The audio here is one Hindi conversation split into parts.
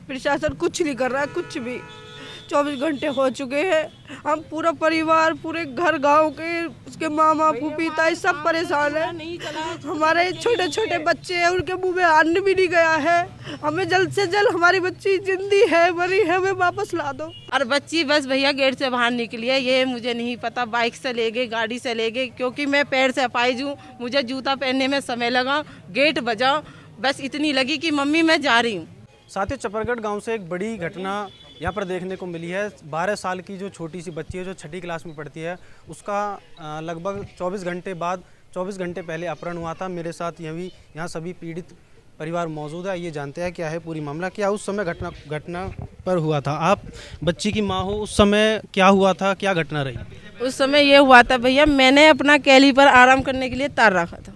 प्रशासन कुछ नहीं कर रहा है, कुछ भी। 24 घंटे हो चुके हैं, हम पूरा परिवार, पूरे घर गांव के, उसके मामा फूफी ताई सब परेशान है। हमारे छोटे छोटे बच्चे हैं, उनके मुंह में अन्न भी नहीं गया है। हमें जल्द से जल्द हमारी बच्ची जिंदी है मरी है हमें वापस ला दो। और बच्ची बस भैया गेट से बाहर निकली है, ये मुझे नहीं पता बाइक से ले गए गाड़ी से ले गए, क्योंकि मैं पैर से अपाहिज हूँ, मुझे जूता पहनने में समय लगा, गेट बजा, बस इतनी लगी कि मम्मी मैं जा रही हूँ। साथ ही चपरगढ़ गांव से एक बड़ी घटना यहाँ पर देखने को मिली है। 12 साल की जो छोटी सी बच्ची है जो 6ठी क्लास में पढ़ती है, उसका लगभग 24 घंटे बाद 24 घंटे पहले अपहरण हुआ था। मेरे साथ यहाँ सभी पीड़ित परिवार मौजूद है, ये जानते हैं क्या है पूरी मामला, क्या उस समय घटना पर हुआ था। आप बच्ची की माँ हो, उस समय क्या हुआ था, क्या घटना रही? उस समय ये हुआ था भैया, मैंने अपना कैली पर आराम करने के लिए तार रखा था,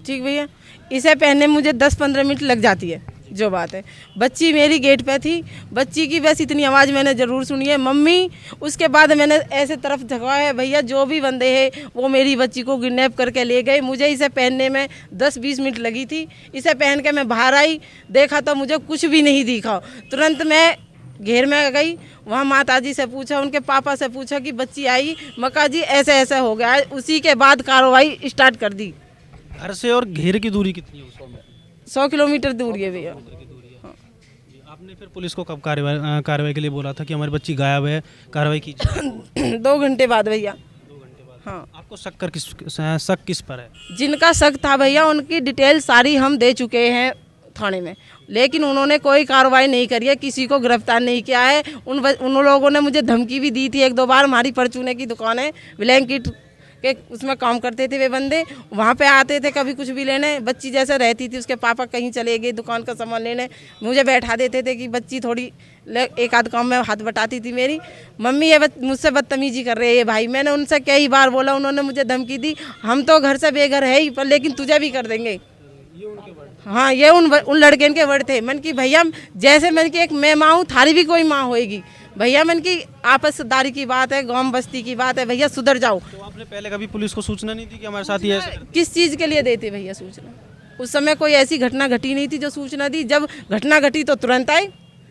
ठीक भैया, इसे पहनने में मुझे 10-15 मिनट लग जाती है, जो बात है। बच्ची मेरी गेट पे थी, बच्ची की बस इतनी आवाज़ मैंने ज़रूर सुनी है, मम्मी। उसके बाद मैंने ऐसे तरफ झुकाया है भैया, जो भी बंदे हैं वो मेरी बच्ची को किडनैप करके ले गए। मुझे इसे पहनने में 10-20 मिनट लगी थी। इसे पहन के मैं बाहर आई, देखा तो मुझे कुछ भी नहीं दिखा। तुरंत मैं घेर में गई, वहाँ माताजी से पूछा, उनके पापा से पूछा कि बच्ची आई, मक्का जी ऐसे ऐसे हो गया। उसी के बाद कार्रवाई स्टार्ट कर दी। घर से और घेर की दूरी कितनी है उस समय? 100 किलोमीटर दूर है भैया। आपने फिर पुलिस को कब कार्रवाई के लिए बोला था कि हमारी बच्ची गायब है, कार्रवाई कीजिए? 2 घंटे बाद भैया। 2 घंटे बाद। हाँ। आपको शक किस पर है? जिनका शक था भैया, उनकी डिटेल सारी हम दे चुके हैं थाने में, लेकिन उन्होंने कोई कार्रवाई नहीं करी है, किसी को गिरफ्तार नहीं किया है। उन लोगों ने मुझे धमकी भी दी थी 1-2 बार। हमारी परचूने की दुकान है, ब्लैंकेट के उसमें काम करते थे वे बंदे, वहाँ पे आते थे कभी कुछ भी लेने। बच्ची जैसे रहती थी, उसके पापा कहीं चले गए दुकान का सामान लेने, मुझे बैठा देते थे कि बच्ची थोड़ी एक आध काम में हाथ बटाती थी मेरी। मम्मी ये मुझसे बदतमीजी कर रहे हैं भाई। मैंने उनसे कई बार बोला, उन्होंने मुझे धमकी दी, हम तो घर से बेघर है ही, पर लेकिन तुझे भी कर देंगे। हाँ, ये उन लड़के के वर्ड थे। मन की भैया, जैसे मन की एक मैं माँ हूँ, थारी भी कोई माँ होएगी भैया। मन की आपसदारी की बात है, गांव बस्ती की बात है भैया, सुधर जाओ। तो आपने पहले कभी पुलिस को सूचना नहीं दी कि हमारे साथ ये किस चीज़ के लिए देते भैया सूचना? उस समय कोई ऐसी घटना घटी नहीं थी जो सूचना दी। जब घटना घटी तो तुरंत आई।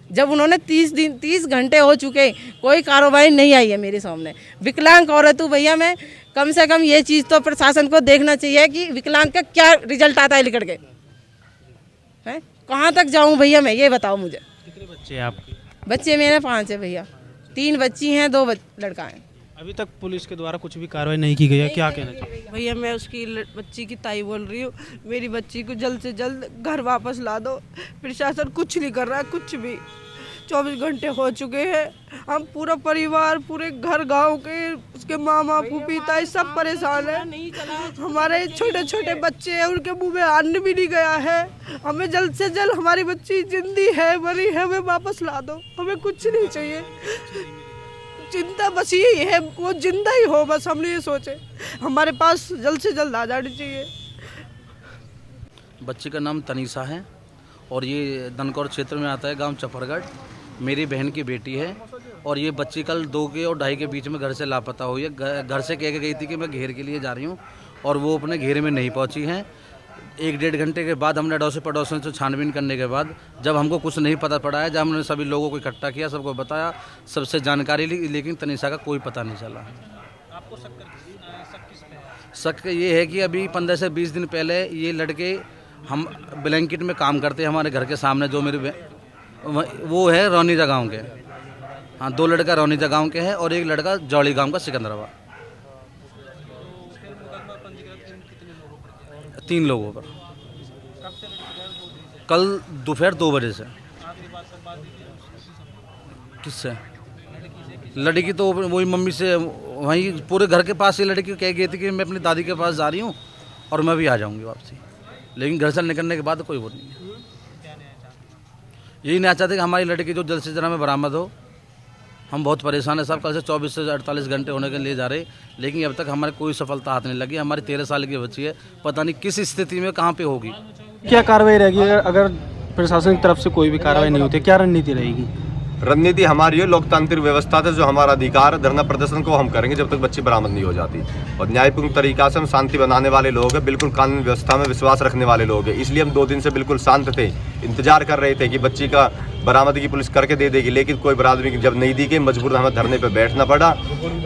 जब उन्होंने 30 घंटे हो चुके, कोई कार्रवाई नहीं आई है मेरे सामने। विकलांग औरत हूँ भैया मैं, कम से कम ये चीज़ तो प्रशासन को देखना चाहिए कि विकलांग का क्या रिजल्ट आता है लिखड़ के। है कहाँ तक जाऊँ भैया मैं, ये बताओ मुझे। कितने बच्चे हैं आपके? बच्चे मेरे 5 है भैया, 3 बच्ची हैं, 2 लड़का हैं। अभी तक पुलिस के द्वारा कुछ भी कार्रवाई नहीं की गई है, क्या कहना चाहिए? भैया मैं उसकी बच्ची की ताई बोल रही हूँ, मेरी बच्ची को जल्द से जल्द घर वापस ला दो। प्रशासन कुछ नहीं कर रहा है, कुछ भी। 24 घंटे हो चुके हैं, हम पूरा परिवार, पूरे घर गांव के, उसके मामा फूफी ताई सब परेशान है। हमारे छोटे छोटे बच्चे हैं, उनके मुंह में अन्न भी नहीं गया है। हमें जल्द से जल्द हमारी बच्ची जिंदी है मरी है हमें वापस ला दो। हमें कुछ नहीं चाहिए, चिंता बस यही है, वो जिंदा ही हो, बस हमने ये सोचे। हमारे पास जल्द से जल्द आ जानी चाहिए। बच्ची का नाम तनीषा है और ये दनकौर क्षेत्र में आता है, गांव चपरगढ़। मेरी बहन की बेटी है और ये बच्ची कल 2 के और 2:30 के बीच में घर से लापता हुई है। घर से कह के गई थी कि मैं घेर के लिए जा रही हूँ और वो अपने घेर में नहीं पहुँची हैं। 1-1.5 घंटे के बाद हमने अड़ोसी पड़ोसियों से छानबीन करने के बाद जब हमको कुछ नहीं पता पड़ा है, जब हमने सभी लोगों को इकट्ठा किया, सबको बताया, सबसे जानकारी ली, लेकिन तनीषा का कोई पता नहीं चला। आपको शक ये है कि अभी 15 से 20 दिन पहले ये लड़के, हम ब्लैंकेट में काम करते हैं हमारे घर के सामने, जो मेरे वो है रौनीजा गांव के। हाँ, 2 लड़का रौनीजा गांव के हैं और एक लड़का जौली गांव का सिकंदराबाद। 3 लोगों पर कल दोपहर 2 बजे से। किससे? लड़की तो वही मम्मी से, वहीं पूरे घर के पास ही लड़की कह गई थी कि मैं अपनी दादी के पास जा रही हूँ और मैं भी आ जाऊँगी वापसी। लेकिन घर से निकलने के बाद कोई वो नहीं है। यही नहीं चाहते कि हमारी लड़की जो जल्द से जल्द हमें बरामद हो। हम बहुत परेशान हैं सब, कल से 24 से 48 घंटे होने के लिए जा रहे, लेकिन अब तक हमारे कोई सफलता हाथ नहीं लगी। हमारी 13 साल की बच्ची है, पता नहीं किस स्थिति में कहाँ पे होगी। क्या कार्रवाई रहेगी अगर प्रशासन की तरफ से कोई भी कार्रवाई नहीं होती, क्या रणनीति रहेगी? रणनीति हमारी है लोकतांत्रिक व्यवस्था से जो हमारा अधिकार है धरना प्रदर्शन को हम करेंगे जब तक बच्ची बरामद नहीं हो जाती। और न्यायपूर्ण तरीका से हम शांति बनाने वाले लोग हैं, बिल्कुल कानून व्यवस्था में विश्वास रखने वाले लोग हैं। इसलिए हम 2 दिन से बिल्कुल शांत थे, इंतजार कर रहे थे कि बच्ची का बरामदगी पुलिस करके दे देगी, लेकिन कोई बरामदगी जब नहीं दी गई मजबूर हमें धरने पर बैठना पड़ा,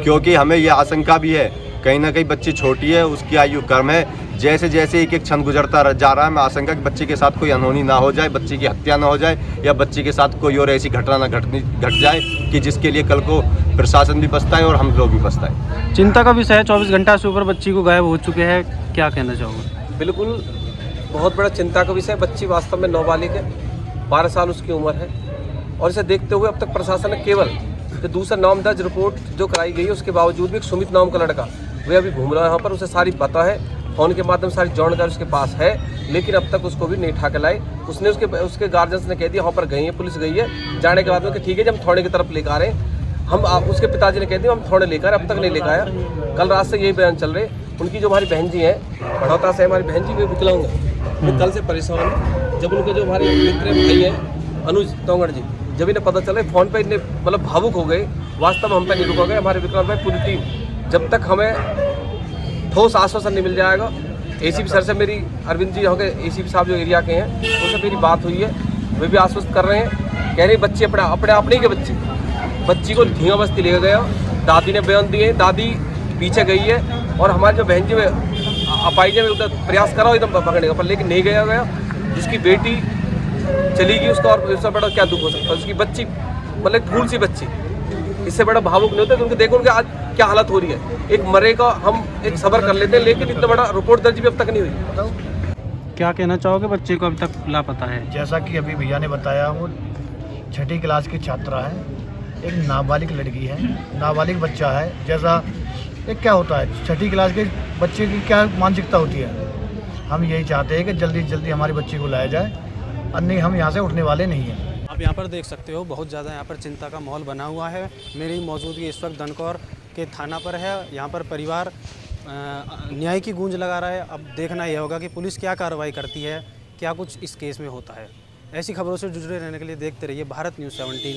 क्योंकि हमें यह आशंका भी है कहीं ना कहीं बच्ची छोटी है, उसकी आयु कम है। जैसे जैसे एक एक क्षण गुजरता जा रहा है, मैं आशंका कि बच्ची के साथ कोई अनहोनी ना हो जाए, बच्ची की हत्या ना हो जाए या बच्ची के साथ कोई और ऐसी घटना ना घट जाए कि जिसके लिए कल को प्रशासन भी पछताए और हम लोग भी पछताए। चिंता का विषय है, 24 घंटा से ऊपर बच्ची को गायब हो चुके हैं, क्या कहना चाहोगे? बिल्कुल बहुत बड़ा चिंता का विषय। बच्ची वास्तव में नाबालिग है, 12 साल उसकी उम्र है और इसे देखते हुए अब तक प्रशासन ने केवल दूसरा नाम दर्ज रिपोर्ट जो कराई गई है उसके बावजूद भी एक सुमित नाम का लड़का वह अभी घूम रहा है यहाँ पर, उसे सारी पता है, फोन के माध्यम सारी जानकारी उसके पास है, लेकिन अब तक उसको भी नहीं ठा के लाई। उसने उसके गार्जियंस ने कह दिया वहाँ पर गई है, पुलिस गई है, जाने के बाद में ठीक है जब हम थाने की तरफ लेकर आ रहे हैं, हम उसके पिताजी ने कह दिया हम थाने लेकर अब तक नहीं लेकर आया। कल रात से यही बयान चल रहे। उनकी जो हमारी बहन जी हैं बढ़ौता से, हमारी बहन जी भी विकलांग है, वो कल से परेशान है। जब उनके जो हमारे मित्र भाई हैं अनुज तोंगड़ जी, जब इन्हें पता चला फ़ोन पर इन्हें मतलब भावुक हो गए। वास्तव में हम पे नहीं रुका गए, हमारे विक्रांत भाई पूरी टीम, जब तक हमें ठोस आश्वासन नहीं मिल जाएगा। एसीपी सर से मेरी, अरविंद जी यहाँ के एसीपी साहब जो एरिया के हैं उनसे मेरी बात हुई है, वे भी आश्वस्त कर रहे हैं, कह रहे बच्ची अपने के बच्ची को धींगा बस्ती ले गया। दादी ने बयान दिए, दादी पीछे गई है और हमारे जो बहन जी अपाइजे में उधर प्रयास करा एकदम पकड़ने का, पर लेकिन नहीं गया। जिसकी बेटी चली गई उसका, और इससे बड़ा क्या दुख हो सकता है। उसकी बच्ची मतलब फूल सी बच्ची, इससे बड़ा भावुक नहीं होता। क्योंकि देखो उनके आज क्या हालत हो रही है। एक मरे का हम एक सबर कर लेते हैं, लेकिन इतना बड़ा रिपोर्ट दर्ज भी अब तक नहीं हुई। क्या कहना चाहोगे? बच्चे को अभी तक लापता है। जैसा कि अभी भैया ने बताया, वो 6ठी क्लास की छात्रा है, एक नाबालिग लड़की है, नाबालिग बच्चा है। जैसा एक क्या होता है 6ठी क्लास के बच्चे की क्या मानसिकता होती है, हम यही चाहते हैं कि जल्दी से जल्दी हमारी बच्ची को लाया जाए, अन्य हम यहाँ से उठने वाले नहीं हैं। आप यहाँ पर देख सकते हो बहुत ज़्यादा यहाँ पर चिंता का माहौल बना हुआ है। मेरी मौजूदगी इस वक्त दनकौर के थाना पर है। यहाँ पर परिवार न्याय की गूंज लगा रहा है। अब देखना यह होगा कि पुलिस क्या कार्रवाई करती है, क्या कुछ इस केस में होता है। ऐसी खबरों से जुड़े रहने के लिए देखते रहिए भारत न्यूज़ 17।